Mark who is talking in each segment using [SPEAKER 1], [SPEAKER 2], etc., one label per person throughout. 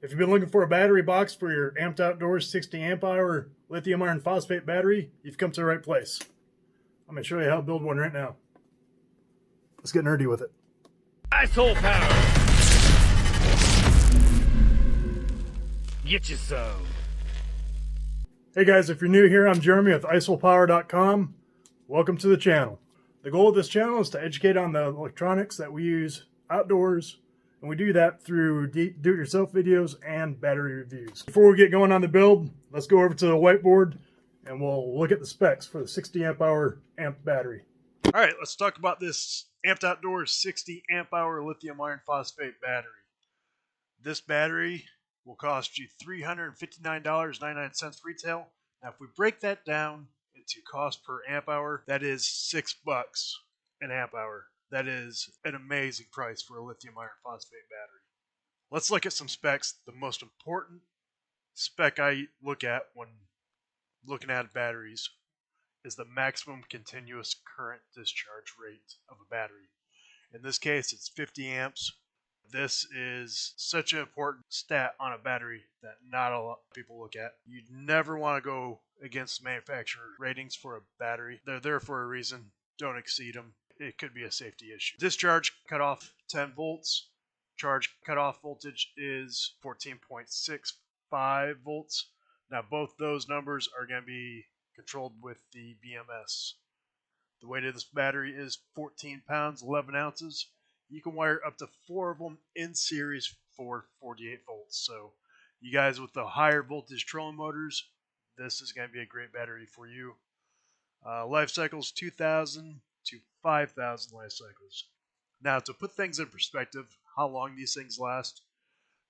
[SPEAKER 1] If you've been looking for a battery box for your Amped Outdoors 60 amp hour lithium iron phosphate battery, you've come to the right place. I'm going to show you how to build one right now. Let's get nerdy with it.
[SPEAKER 2] Asshole power! Get you some.
[SPEAKER 1] Hey guys, if you're new here, I'm Jeremy with isolepower.com. Welcome to the channel. The goal of this channel is to educate on the electronics that we use outdoors, and we do that through do-it-yourself videos and battery reviews. Before we get going on the build, let's go over to the whiteboard and we'll look at the specs for the 60 amp hour amp battery. All right, let's talk about this Amped Outdoors 60 amp hour lithium iron phosphate battery. This battery will cost you $359.99 retail. Now, if we break that down into cost per amp hour, that is $6 an amp hour. That is an amazing price for a lithium iron phosphate battery. Let's look at some specs. The most important spec I look at when looking at batteries is the maximum continuous current discharge rate of a battery. In this case, it's 50 amps. This is such an important stat on a battery that not a lot of people look at. You never want to go against manufacturer ratings for a battery. They're there for a reason. Don't exceed them. It could be a safety issue. Discharge cutoff 10 volts. Charge cutoff voltage is 14.65 volts. Now both those numbers are going to be controlled with the BMS. The weight of this battery is 14 pounds, 11 ounces. You can wire up to 4 of them in series for 48 volts. So you guys with the higher voltage trolling motors, this is going to be a great battery for you. Life cycles 2,000 to 5,000 life cycles. Now, to put things in perspective, how long these things last,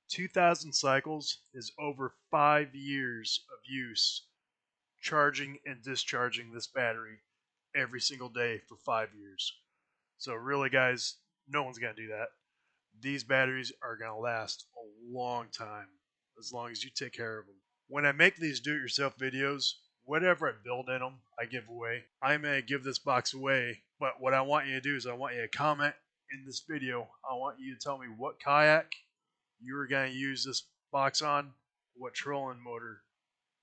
[SPEAKER 1] 2,000 cycles is over 5 years of use charging and discharging this battery every single day for 5 years. So really, guys, no one's going to do that. These batteries are going to last a long time, as long as you take care of them. When I make these do-it-yourself videos, whatever I build in them, I give away. I may give this box away, but what I want you to do is I want you to comment in this video. I want you to tell me what kayak you are going to use this box on, what trolling motor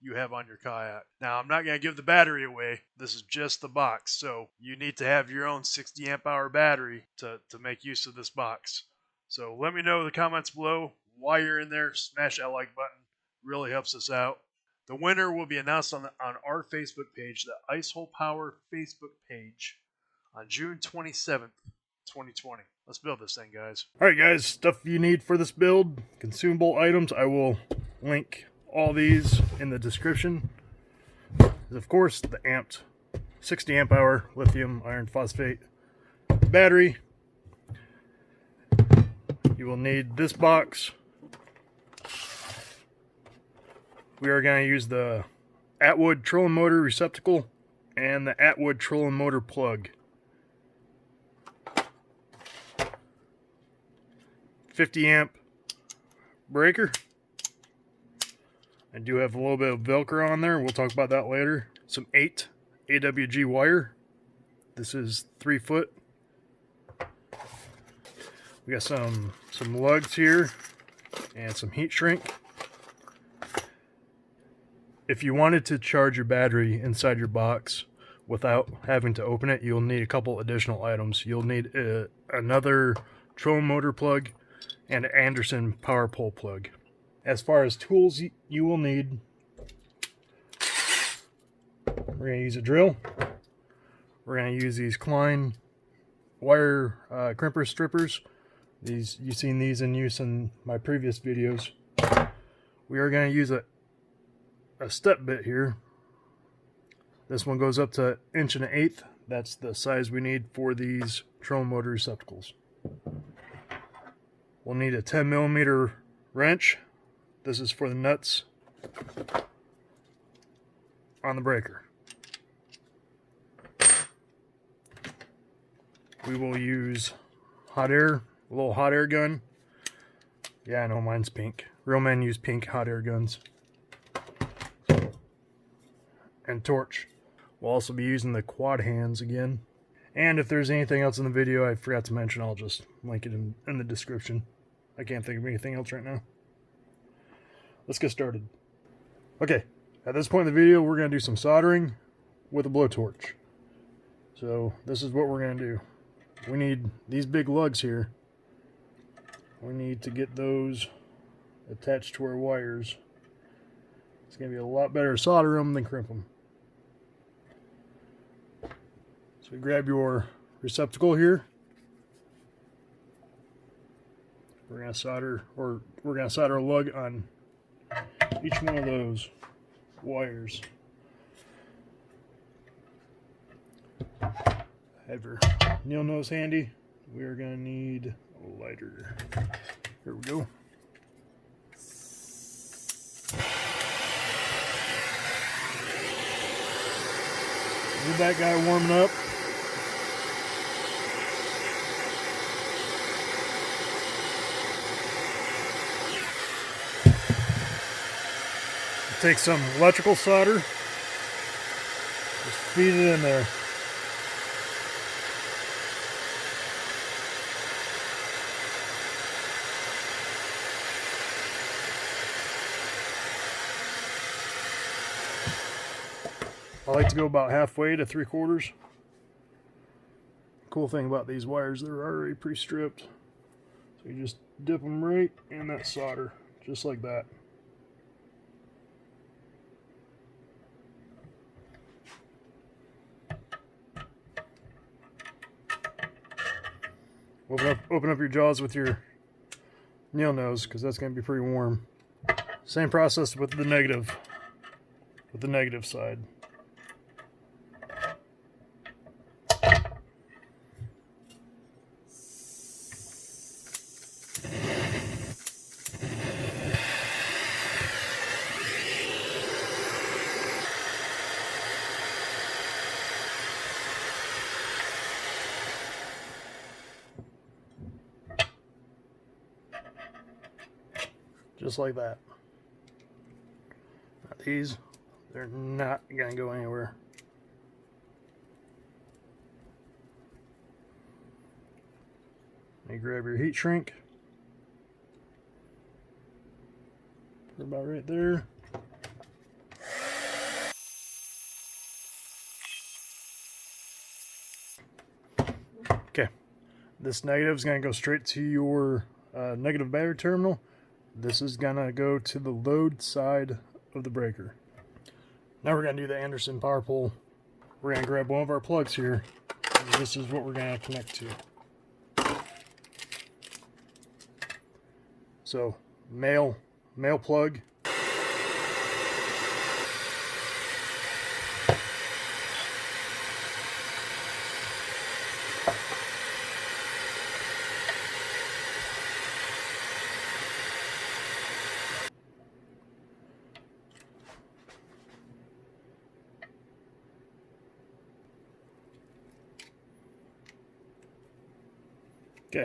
[SPEAKER 1] you have on your kayak. Now, I'm not going to give the battery away. This is just the box. So you need to have your own 60 amp hour battery to make use of this box. So let me know in the comments below. While you're in there, smash that like button. Really helps us out. The winner will be announced on our Facebook page, the Icehole Power Facebook page, on June 27th, 2020. Let's build this thing, guys. All right, guys, stuff you need for this build, consumable items. I will link all these in the description. Of course, the amped 60 amp hour lithium iron phosphate battery. You will need this box. We are going to use the Atwood trolling motor receptacle and the Atwood trolling motor plug. 50 amp breaker. I do have a little bit of Velcro on there. We'll talk about that later. Some 8 AWG wire. This is 3 foot. We got some lugs here and some heat shrink. If you wanted to charge your battery inside your box without having to open it, you'll need a couple additional items. You'll need another trolling motor plug and an Anderson power pole plug. As far as tools you will need, we're going to use a drill. We're going to use these Klein wire crimper strippers. You've seen these in use in my previous videos. We are going to use a step bit here. This one goes up to 1 1/8 inch. That's the size we need for these trolling motor receptacles. We'll need a 10mm wrench. This is for the nuts on the breaker. We will use hot air, a little hot air gun. Yeah, I know mine's pink. Real men use pink hot air guns. And torch. We'll also be using the quad hands again. And if there's anything else in the video I forgot to mention, I'll just link it in the description. I can't think of anything else right now. let's get started. Okay, at this point in the video, we're going to do some soldering with a blowtorch. So this is what we're going to do. We need these big lugs here. We need to get those attached to our wires. It's going to be a lot better to solder them than crimp them. So we grab your receptacle here. We're going to solder a lug on each one of those wires. Have your nail nose handy. We are going to need a lighter. Here we go. Get that guy warming up. Take some electrical solder, just feed it in there. I like to go about halfway to 3/4. Cool thing about these wires, they're already pre-stripped. So you just dip them right in that solder, just like that. Open up your jaws with your nail nose, because that's going to be pretty warm. Same process with the negative side. Just like that. Now these, they're not going to go anywhere. You grab your heat shrink. Put it about right there. Okay. This negative is going to go straight to your negative battery terminal. This is going to go to the load side of the breaker. Now we're going to do the Anderson power pole. We're going to grab one of our plugs here, and this is what we're going to connect to. So, male plug. Okay,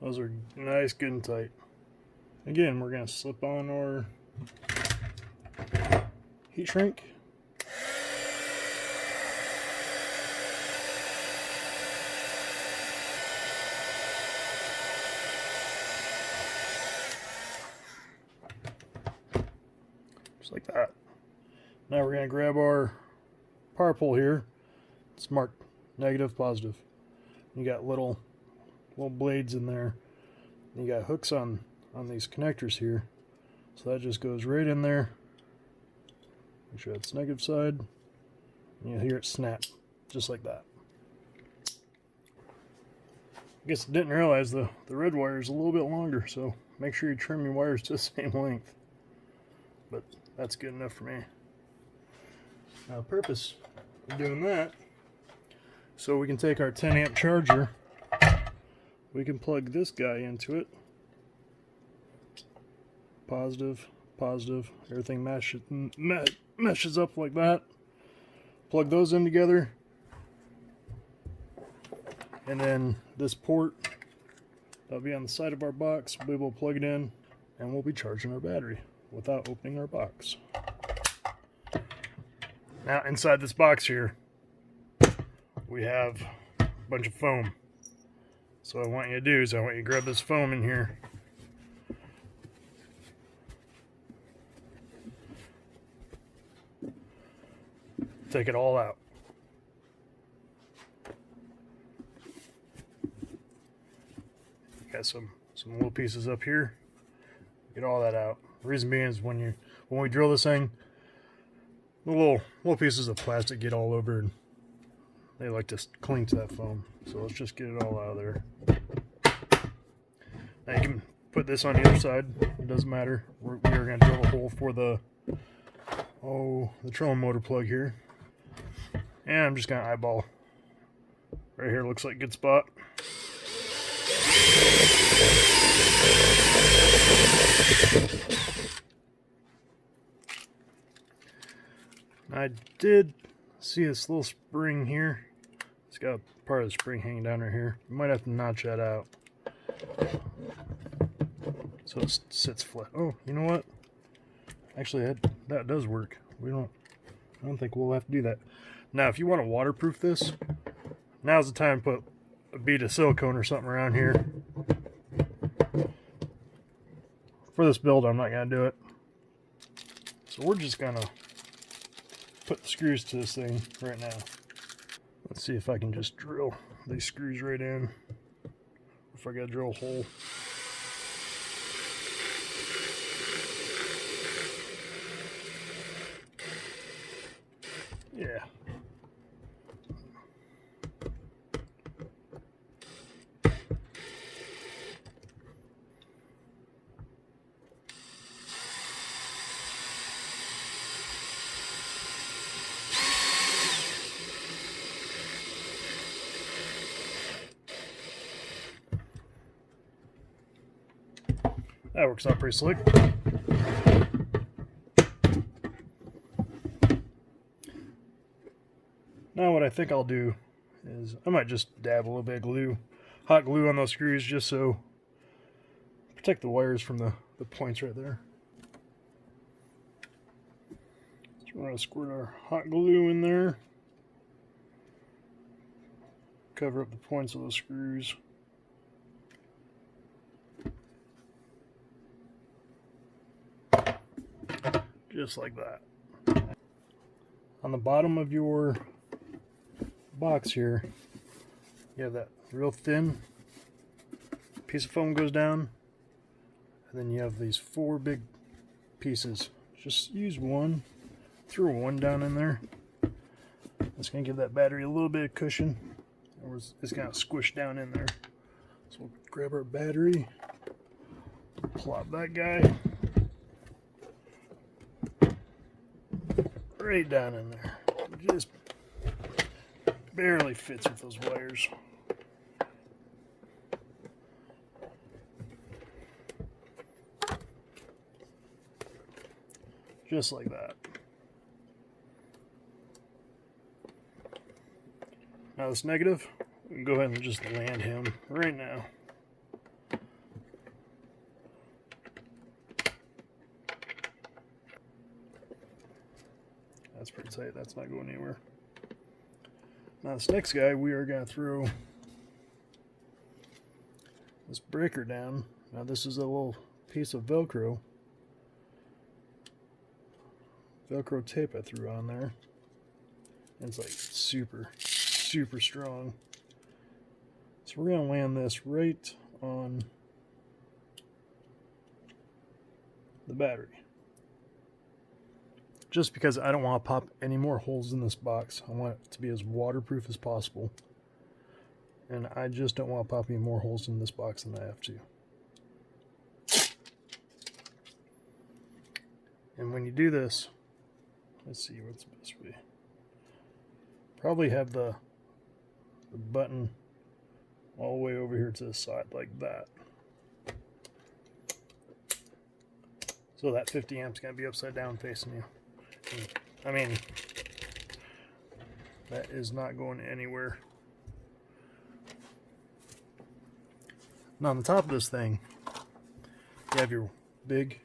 [SPEAKER 1] those are nice, good and tight. Again, we're going to slip on our heat shrink. Just like that. Now we're going to grab our power pole here. It's marked negative, positive. You got little blades in there. You got hooks on these connectors here, so that just goes right in there. Make sure that's negative side, and you'll hear it snap just like that. I guess I didn't realize the red wire is a little bit longer, so make sure you trim your wires to the same length, but that's good enough for me. Now the purpose of doing that, so we can take our 10 amp charger, we can plug this guy into it. Positive, positive, everything meshes up like that. Plug those in together. And then this port, that'll be on the side of our box. We'll be able to plug it in, and we'll be charging our battery without opening our box. Now inside this box here, we have a bunch of foam. So what I want you to do is I want you to grab this foam in here. take it all out. Got some little pieces up here. Get all that out. The reason being is when we drill this thing, the little pieces of plastic get all over and they like to cling to that foam. So let's just get it all out of there. Now you can put this on the other side. It doesn't matter. We are going to drill a hole for the trolling motor plug here. And I'm just going to eyeball. Right here looks like a good spot. I did see this little spring here. It's got part of the spring hanging down right here. You might have to notch that out so it sits flat. Oh, you know what? Actually, that does work. I don't think we'll have to do that. Now, if you want to waterproof this, now's the time to put a bead of silicone or something around here. For this build, I'm not going to do it. So we're just going to put the screws to this thing right now. Let's see if I can just drill these screws right in. If I got to drill a hole. Yeah. That works out pretty slick. Now what I think I'll do is I might just dab a little bit of glue, hot glue on those screws just so protect the wires from the points right there. So we're going to squirt our hot glue in there. Cover up the points of those screws. Just like that. On the bottom of your box here, you have that real thin piece of foam goes down, and then you have these 4 big pieces. Just use one, throw one down in there. It's going to give that battery a little bit of cushion. It's going to squish down in there. So we'll grab our battery, plop that guy right down in there. Just barely fits with those wires. Just like that. Now this negative, we can go ahead and just land him right now. That's pretty tight. That's not going anywhere. Now this next guy, we are going to throw this breaker down. Now this is a little piece of Velcro tape I threw on there. And it's like super strong. So we're going to land this right on the battery. Just because I don't want to pop any more holes in this box. I want it to be as waterproof as possible. And I just don't want to pop any more holes in this box than I have to. And when you do this, let's see what's the best way. Probably have the button all the way over here to the side like that. So that 50 amps going to be upside down facing you. I mean, that is not going anywhere. Now on the top of this thing, you have your big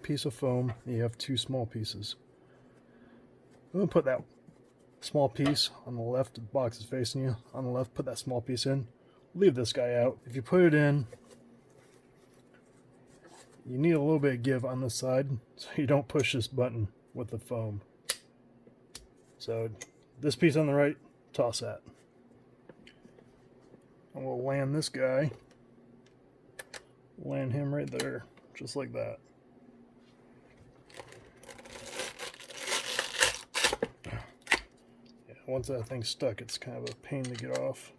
[SPEAKER 1] piece of foam, and you have 2 small pieces. I'm going to put that small piece on the left, the box is facing you. On the left, put that small piece in. Leave this guy out. If you put it in, you need a little bit of give on the side so you don't push this button with the foam. So this piece on the right, toss that. And we'll land this guy. Land him right there, just like that. Yeah, once that thing's stuck, it's kind of a pain to get off.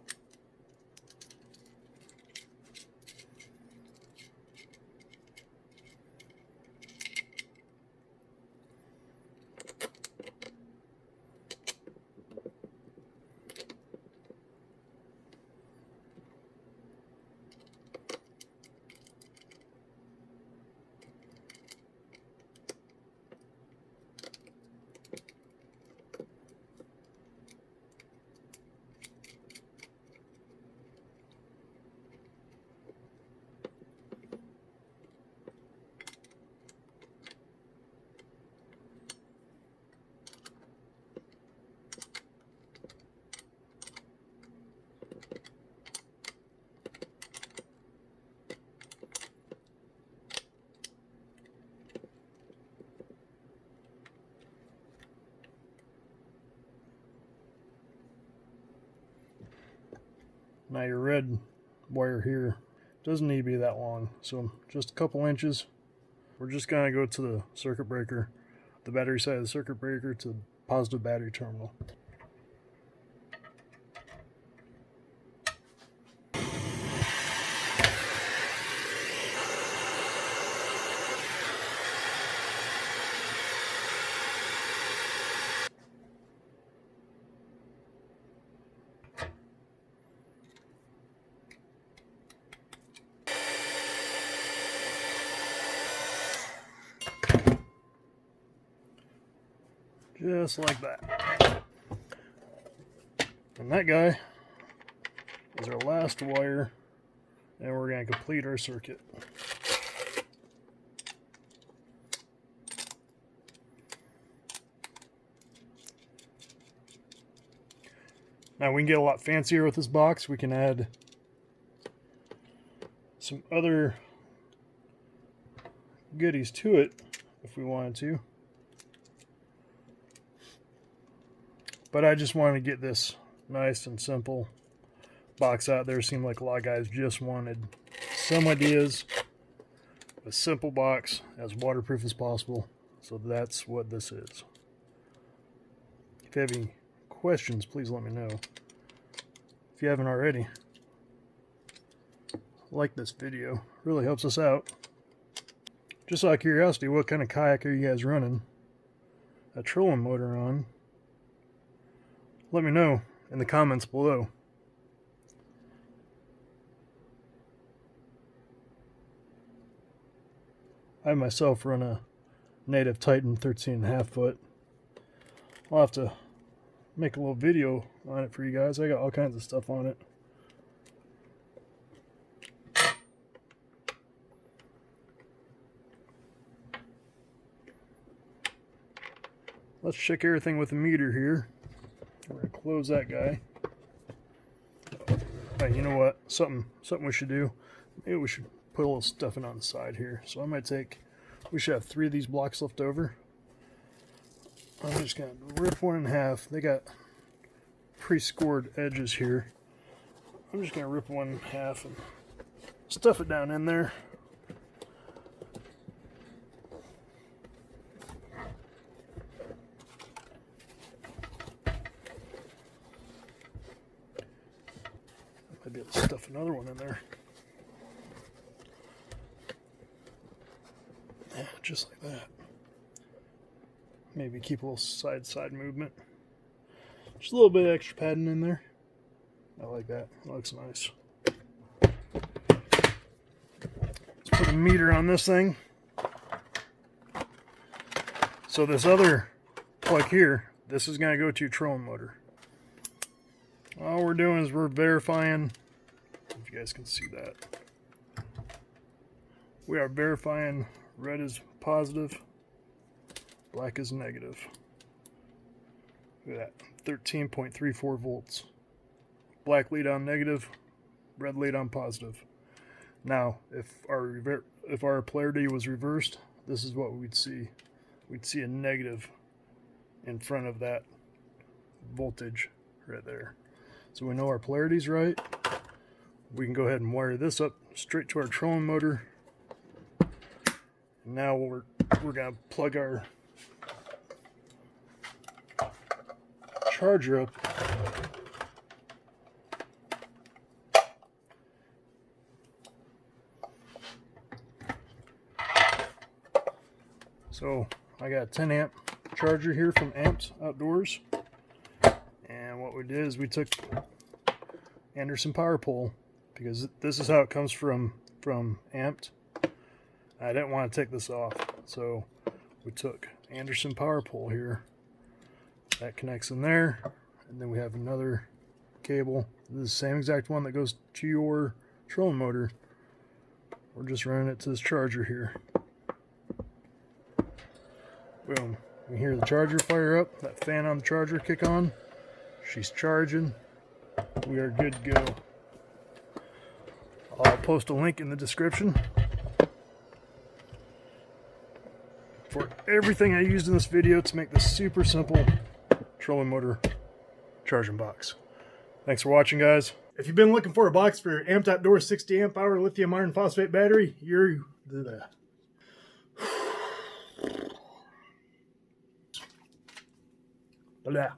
[SPEAKER 1] Now your red wire here doesn't need to be that long, so just a couple inches. We're just going to go to the circuit breaker, the battery side of the circuit breaker, to the positive battery terminal. Just like that. And that guy is our last wire, and we're going to complete our circuit. Now we can get a lot fancier with this box. We can add some other goodies to it if we wanted to. But I just wanted to get this nice and simple box out there. It seemed like a lot of guys just wanted some ideas. A simple box, as waterproof as possible. So that's what this is. If you have any questions, please let me know. If you haven't already, like this video. It really helps us out. Just out of curiosity, what kind of kayak are you guys running a trolling motor on? Let me know in the comments below. I myself run a native Titan 13.5 foot. I'll have to make a little video on it for you guys. I got all kinds of stuff on it. Let's check everything with the meter here. We're going to close that guy. Hey, you know what? Something we should do. Maybe we should put a little stuffing on the side here. So I might take, we should have 3 of these blocks left over. I'm just going to rip one in half. They got pre-scored edges here. I'm just going to rip one in half and stuff it down in there. I'd be able to stuff another one in there. Yeah, just like that. Maybe keep a little side movement. Just a little bit of extra padding in there. I like that. It looks nice. Let's put a meter on this thing. So this other plug here, this is going to go to your trolling motor. All we're doing is we're verifying, if you guys can see that. We are verifying red is positive, black is negative. Look at that, 13.34 volts. Black lead on negative, red lead on positive. Now, if our polarity was reversed, this is what we'd see. We'd see a negative in front of that voltage right there. So we know our polarity's right. We can go ahead and wire this up straight to our trolling motor. Now we're gonna plug our charger up. So I got a 10 amp charger here from Amped Outdoors, and what we did is we took Anderson power pole, because this is how it comes from Amped. I didn't want to take this off, so we took Anderson power pole here. That connects in there, and then we have another cable. This is the same exact one that goes to your trolling motor. We're just running it to this charger here. Boom. You hear the charger fire up, that fan on the charger kick on. She's charging. We are good to go. I'll post a link in the description for everything I used in this video to make this super simple trolling motor charging box. Thanks for watching, guys. If you've been looking for a box for your Amped Outdoors 60 amp hour lithium iron phosphate battery, you're Blah.